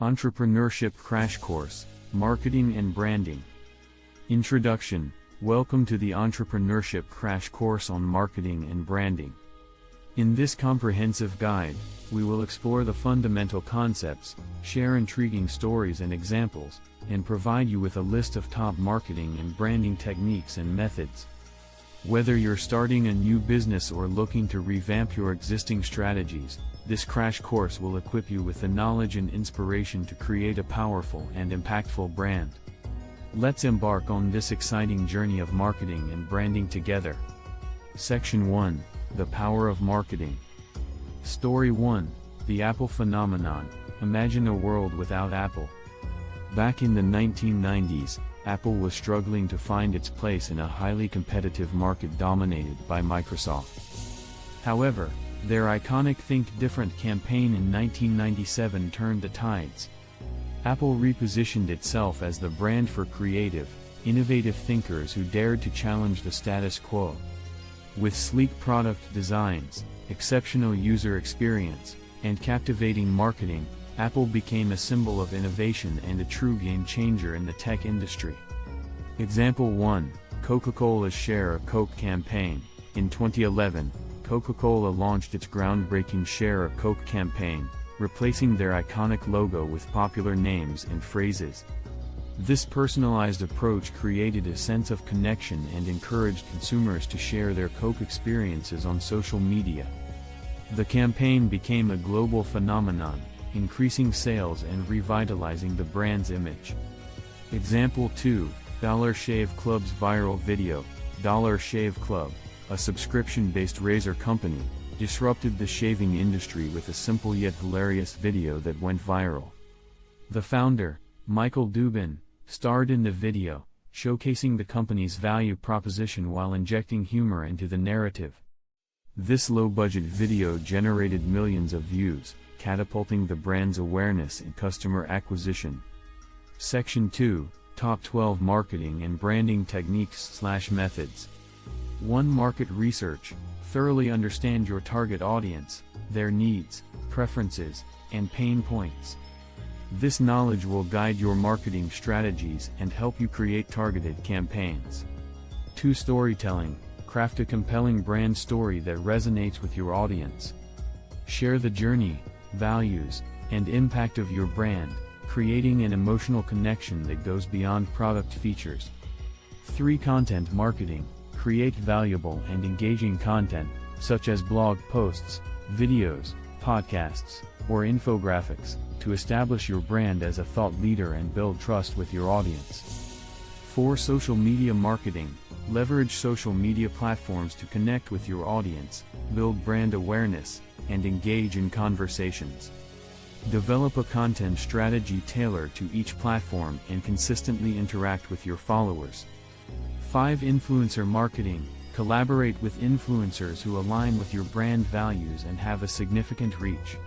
Entrepreneurship Crash Course, Marketing and Branding. Introduction. Welcome to the Entrepreneurship Crash Course on Marketing and Branding. In this comprehensive guide, we will explore the fundamental concepts, share intriguing stories and examples, and provide you with a list of top marketing and branding techniques and methods. Whether you're starting a new business or looking to revamp your existing strategies, this crash course will equip you with the knowledge and inspiration to create a powerful and impactful brand. Let's embark on this exciting journey of marketing and branding together. Section 1. The Power of Marketing. Story 1. The Apple Phenomenon. Imagine a world without Apple. Back in the 1990s, Apple was struggling to find its place in a highly competitive market dominated by Microsoft. However, their iconic Think Different campaign in 1997 turned the tides. Apple repositioned itself as the brand for creative, innovative thinkers who dared to challenge the status quo. With sleek product designs, exceptional user experience, and captivating marketing, Apple became a symbol of innovation and a true game changer in the tech industry. Example 1. Coca-Cola's Share a Coke campaign. In 2011, Coca-Cola launched its groundbreaking Share a Coke campaign, replacing their iconic logo with popular names and phrases. This personalized approach created a sense of connection and encouraged consumers to share their Coke experiences on social media. The campaign became a global phenomenon, increasing sales and revitalizing the brand's image. Example 2. Dollar Shave Club's viral video. Dollar Shave Club, a subscription-based razor company, disrupted the shaving industry with a simple yet hilarious video that went viral. The founder, Michael Dubin, starred in the video, showcasing the company's value proposition while injecting humor into the narrative. This low-budget video generated millions of views, catapulting the brand's awareness and customer acquisition. Section 2. Top 12 Marketing and Branding Techniques/Methods. 1. Market research. Thoroughly understand your target audience, their needs, preferences, and pain points. This knowledge will guide your marketing strategies and help you create targeted campaigns. 2. Storytelling. Craft a compelling brand story that resonates with your audience. Share the journey, values, and impact of your brand, creating an emotional connection that goes beyond product features. 3. Content marketing. Create valuable and engaging content, such as blog posts, videos, podcasts, or infographics, to establish your brand as a thought leader and build trust with your audience. 4. Social media marketing. Leverage social media platforms to connect with your audience, build brand awareness, and engage in conversations. Develop a content strategy tailored to each platform and consistently interact with your followers. 5. Influencer marketing. Collaborate with influencers who align with your brand values and have a significant reach.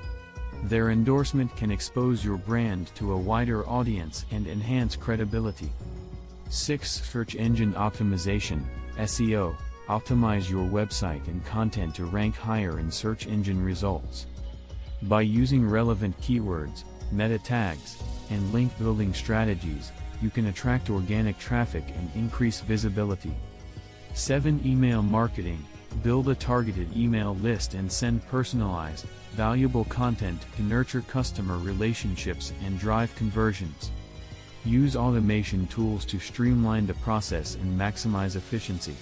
Their endorsement can expose your brand to a wider audience and enhance credibility. 6. Search engine optimization, SEO. Optimize your website and content to rank higher in search engine results. By using relevant keywords, meta tags, and link building strategies, you can attract organic traffic and increase visibility. 7. Email marketing. Build a targeted email list and send personalized, valuable content to nurture customer relationships and drive conversions. Use automation tools to streamline the process and maximize efficiency.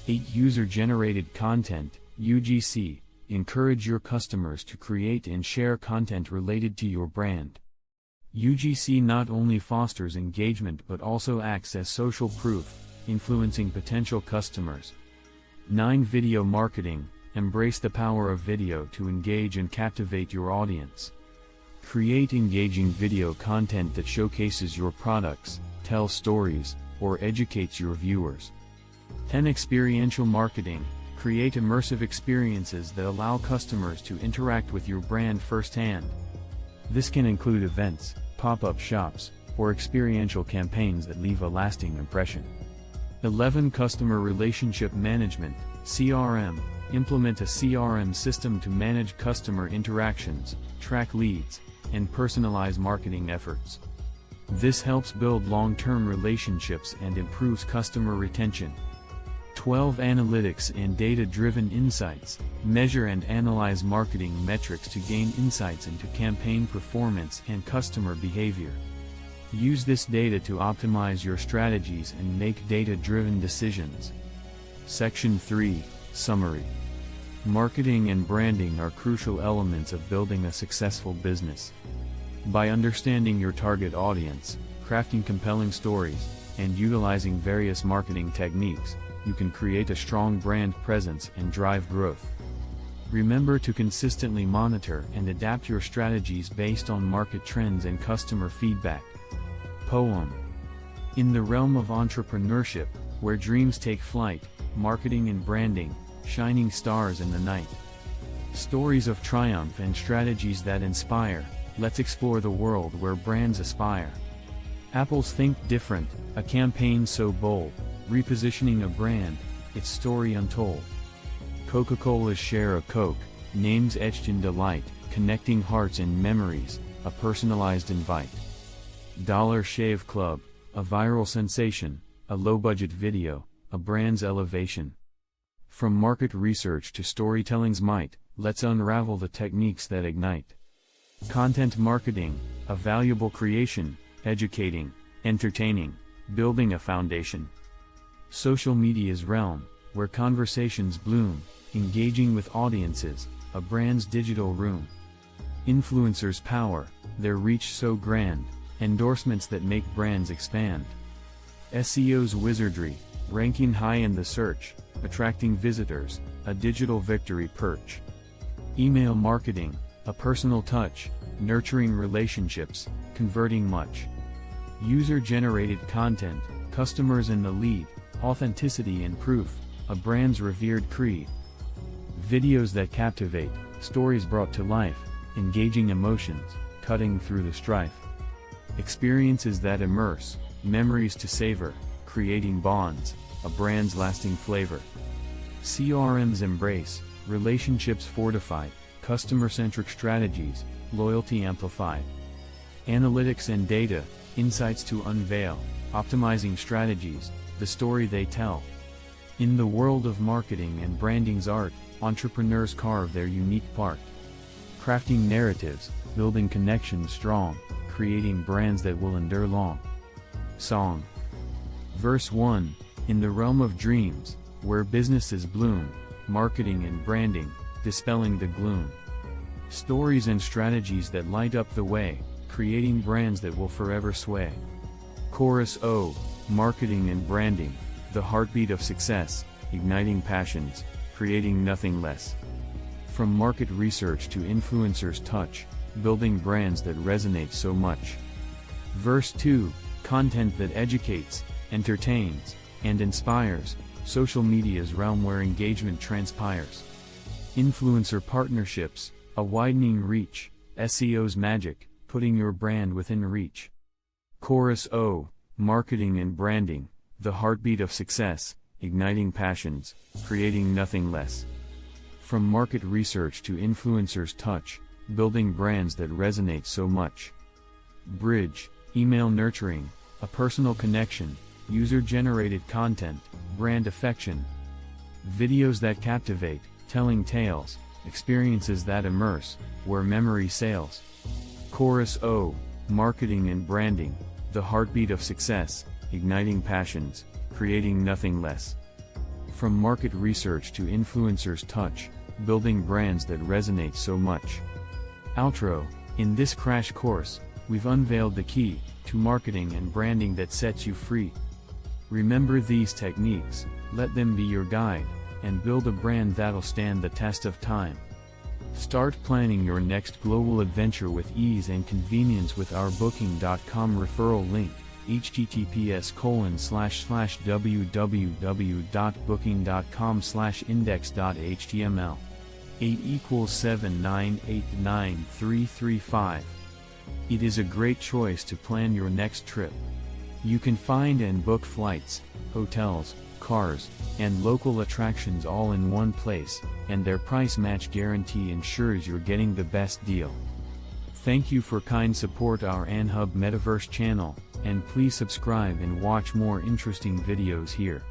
8. User-generated content, UGC. Encourage your customers to create and share content related to your brand. UGC not only fosters engagement but also acts as social proof, influencing potential customers. 9. Video marketing. Embrace the power of video to engage and captivate your audience. Create engaging video content that showcases your products, tells stories, or educates your viewers. 10. Experiential marketing. Create immersive experiences that allow customers to interact with your brand firsthand. This can include events, pop-up shops, or experiential campaigns that leave a lasting impression. 11. Customer Relationship Management, CRM. Implement a CRM system to manage customer interactions, track leads, and personalize marketing efforts. This helps build long-term relationships and improves customer retention. 12 Analytics and data-driven insights. Measure and analyze marketing metrics to gain insights into campaign performance and customer behavior. Use this data to optimize your strategies and make data-driven decisions. Section 3, Summary. Marketing and branding are crucial elements of building a successful business. By understanding your target audience, crafting compelling stories, and utilizing various marketing techniques, you can create a strong brand presence and drive growth. Remember to consistently monitor and adapt your strategies based on market trends and customer feedback. Poem. In the realm of entrepreneurship, where dreams take flight, marketing and branding, shining stars in the night. Stories of triumph and strategies that inspire, let's explore the world where brands aspire. Apple's Think Different, a campaign so bold, repositioning a brand, its story untold. Coca-Cola's Share a Coke, names etched in delight, connecting hearts and memories, a personalized invite. Dollar Shave Club, a viral sensation, a low-budget video, a brand's elevation. From market research to storytelling's might, let's unravel the techniques that ignite. Content marketing, a valuable creation, educating, entertaining, building a foundation. Social media's realm, where conversations bloom, engaging with audiences, a brand's digital room. Influencers' power, their reach so grand, endorsements that make brands expand. SEO's wizardry, ranking high in the search, attracting visitors, a digital victory perch. Email marketing, a personal touch, nurturing relationships, converting much. User-generated content, customers in the lead, authenticity and proof, a brand's revered creed. Videos that captivate, stories brought to life, engaging emotions, cutting through the strife. Experiences that immerse, memories to savor, creating bonds, a brand's lasting flavor. CRM's embrace, relationships fortified, customer-centric strategies, loyalty amplified. Analytics and data, insights to unveil, optimizing strategies, the story they tell. In the world of marketing and branding's art, entrepreneurs carve their unique part. Crafting narratives, building connections strong, creating brands that will endure long. Song. Verse 1, in the realm of dreams, where businesses bloom, marketing and branding, dispelling the gloom. Stories and strategies that light up the way, creating brands that will forever sway. Chorus O, marketing and branding, the heartbeat of success, igniting passions, creating nothing less. From market research to influencers' touch, building brands that resonate so much. Verse 2, content that educates, entertains, and inspires, social media's realm where engagement transpires. Influencer partnerships, a widening reach, SEO's magic, putting your brand within reach. Chorus O, marketing and branding, the heartbeat of success, igniting passions, creating nothing less. From market research to influencers' touch, building brands that resonate so much. Bridge, email nurturing, a personal connection, user-generated content, brand affection. Videos that captivate, telling tales, experiences that immerse, where memory sails. Chorus O, marketing and branding, the heartbeat of success, igniting passions, creating nothing less. From market research to influencers' touch, building brands that resonate so much. Outro, in this crash course, we've unveiled the key to marketing and branding that sets you free. Remember these techniques, let them be your guide, and build a brand that'll stand the test of time. Start planning your next global adventure with ease and convenience with our Booking.com referral link, https://www.booking.com/index.html. 8 = 7989335. It is a great choice to plan your next trip. You can find and book flights, hotels, cars, and local attractions all in one place, and their price match guarantee ensures you're getting the best deal. Thank you for kind support our AnHub Metaverse channel, and please subscribe and watch more interesting videos here.